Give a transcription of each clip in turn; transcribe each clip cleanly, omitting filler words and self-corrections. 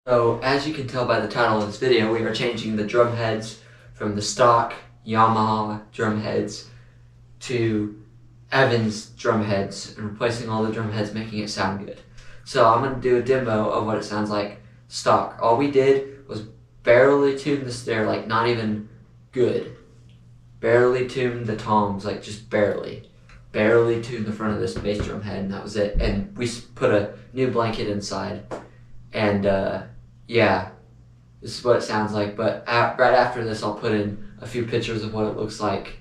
So, as you can tell by the title of this video, we are changing the drum heads from the stock Yamaha drum heads to Evans drum heads and replacing all the drum heads, making it sound good. So I'm going to do a demo of what it sounds like stock. All we did was barely tune the snare, like not even good. Barely tuned the toms, like just barely. Barely tuned the front of this bass drum head, and that was it. And we put a new blanket inside. And yeah, this is what it sounds like. But right after this, I'll put in a few pictures of what it looks like.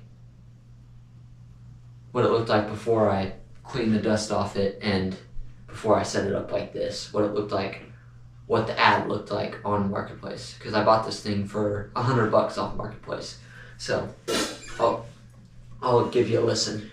What it looked like before I cleaned the dust off it, and before I set it up like this. What it looked like, what the ad looked like on Marketplace. Because I bought this thing for $100 off Marketplace. So I'll give you a listen.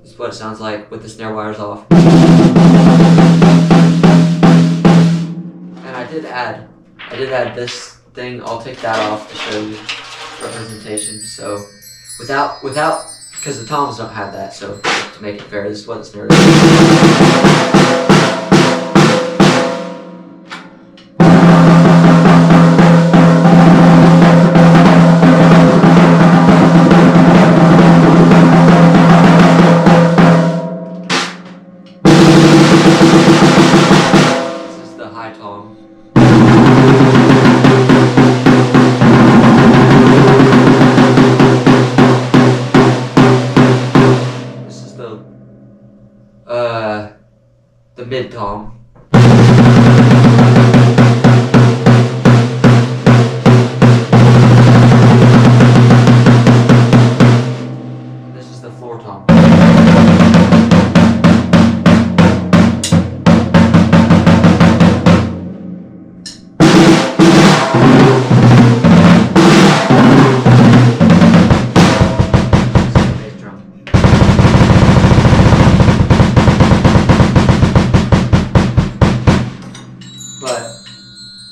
This is what it sounds like with the snare wires off. And I did add this thing. I'll take that off to show you representation. So without, because the toms don't have that. So to make it fair, this is what the snare is. High tom. This is the mid tom. And this is the floor tom.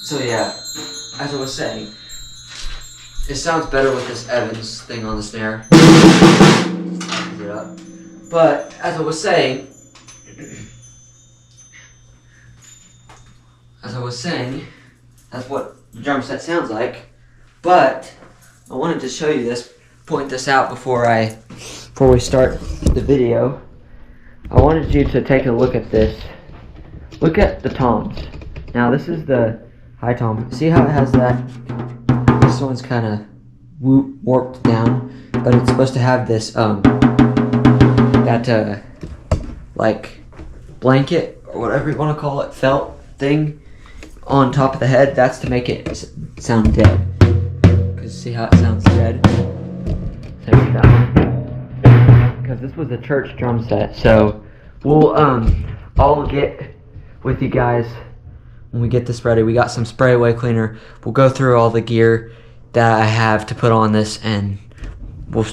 So yeah, as I was saying, it sounds better with this Evans thing on the snare. It up. But as I was saying, that's what the drum set sounds like. But I wanted to show you this, point this out before we start the video. I wanted you to take a look at this. Look at the toms. Now this is the high tom. See how it has that? This one's kind of warped down, but it's supposed to have this like blanket or whatever you want to call it, felt thing on top of the head. That's to make it sound dead. Cause see how it sounds dead? Take that one. Because this was a church drum set, so we'll I'll get with you guys. When we get this ready, we got some spray away cleaner. We'll go through all the gear that I have to put on this, and we'll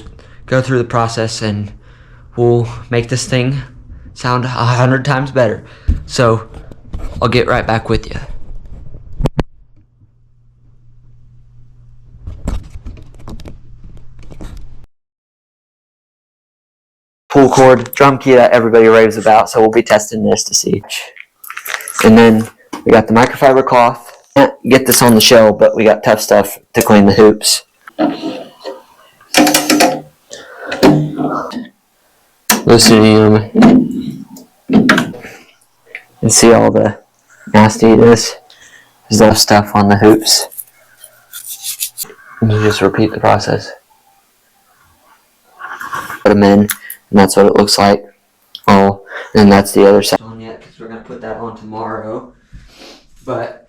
go through the process, and we'll make this thing sound 100 times better. So I'll get right back with you. Pull cord drum key that everybody raves about, so we'll be testing this to see. And then we got the microfiber cloth. Can't get this on the shell, but we got tough stuff to clean the hoops. Loosening them. And see all the nastiness. There's enough stuff on the hoops. And you just repeat the process. Put them in, and that's what it looks like. Oh, and that's the other side. On yet, because we're going to put that on tomorrow. but